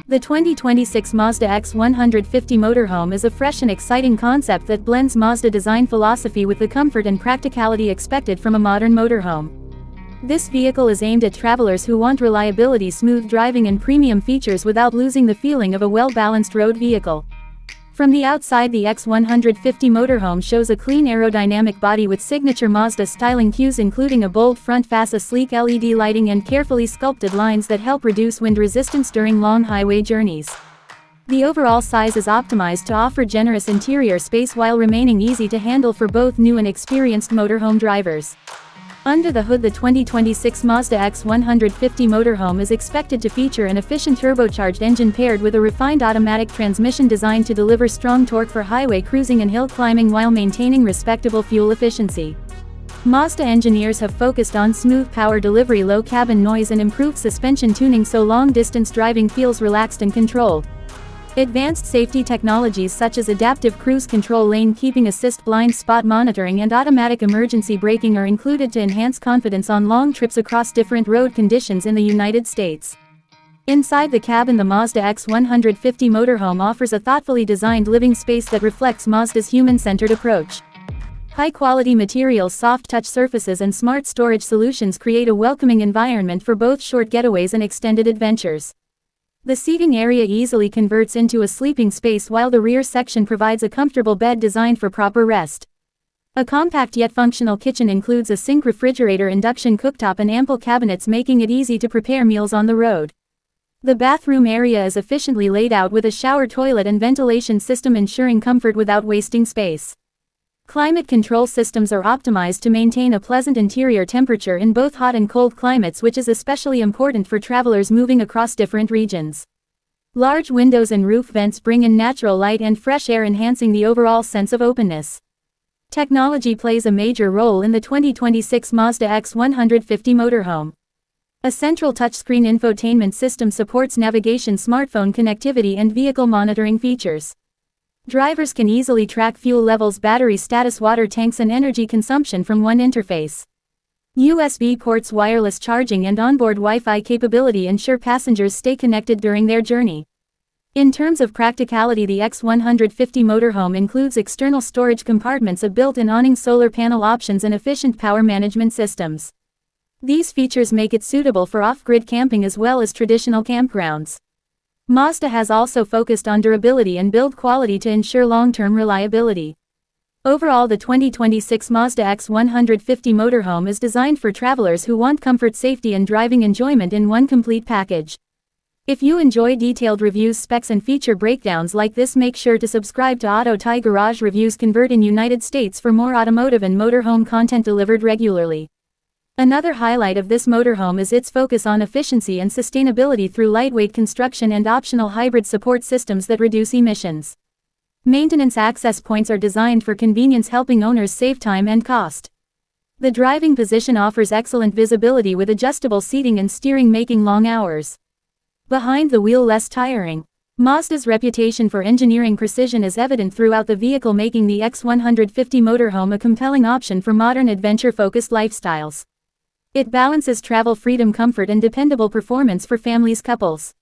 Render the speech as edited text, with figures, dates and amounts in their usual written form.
The 2026 Mazda X150 Motorhome is a fresh and exciting concept that blends Mazda design philosophy with the comfort and practicality expected from a modern motorhome. This vehicle is aimed at travelers who want reliability, smooth driving and premium features without losing the feeling of a well-balanced road vehicle. From the outside, the X150 Motorhome shows a clean aerodynamic body with signature Mazda styling cues, including a bold front fascia, sleek LED lighting and carefully sculpted lines that help reduce wind resistance during long highway journeys. The overall size is optimized to offer generous interior space while remaining easy to handle for both new and experienced motorhome drivers. Under the hood, the 2026 Mazda X150 Motorhome is expected to feature an efficient turbocharged engine paired with a refined automatic transmission designed to deliver strong torque for highway cruising and hill climbing while maintaining respectable fuel efficiency. Mazda engineers have focused on smooth power delivery, low cabin noise and improved suspension tuning so long-distance driving feels relaxed and controlled. Advanced safety technologies such as adaptive cruise control, lane keeping assist, blind spot monitoring and automatic emergency braking are included to enhance confidence on long trips across different road conditions in the United States. Inside the cabin, the Mazda X150 Motorhome offers a thoughtfully designed living space that reflects Mazda's human-centered approach. High-quality materials, soft touch surfaces and smart storage solutions create a welcoming environment for both short getaways and extended adventures. The seating area easily converts into a sleeping space, while the rear section provides a comfortable bed designed for proper rest. A compact yet functional kitchen includes a sink, refrigerator, induction cooktop and ample cabinets, making it easy to prepare meals on the road. The bathroom area is efficiently laid out with a shower, toilet and ventilation system, ensuring comfort without wasting space. Climate control systems are optimized to maintain a pleasant interior temperature in both hot and cold climates, which is especially important for travelers moving across different regions. Large windows and roof vents bring in natural light and fresh air, enhancing the overall sense of openness. Technology plays a major role in the 2026 Mazda X150 Motorhome. A central touchscreen infotainment system supports navigation, smartphone connectivity and vehicle monitoring features. Drivers can easily track fuel levels, battery status, water tanks and energy consumption from one interface. USB ports, wireless charging and onboard Wi-Fi capability ensure passengers stay connected during their journey. In terms of practicality, the X150 Motorhome includes external storage compartments, a built-in awning, solar panel options and efficient power management systems. These features make it suitable for off-grid camping as well as traditional campgrounds. Mazda has also focused on durability and build quality to ensure long-term reliability. Overall, the 2026 Mazda X150 Motorhome is designed for travelers who want comfort, safety and driving enjoyment in one complete package. If you enjoy detailed reviews, specs and feature breakdowns like this, make sure to subscribe to Auto Tie Garage Reviews Convert in United States for more automotive and motorhome content delivered regularly. Another highlight of this motorhome is its focus on efficiency and sustainability through lightweight construction and optional hybrid support systems that reduce emissions. Maintenance access points are designed for convenience, helping owners save time and cost. The driving position offers excellent visibility with adjustable seating and steering, making long hours behind the wheel less tiring. Mazda's reputation for engineering precision is evident throughout the vehicle, making the X150 Motorhome a compelling option for modern adventure-focused lifestyles. It balances travel freedom, comfort and dependable performance for families, couples,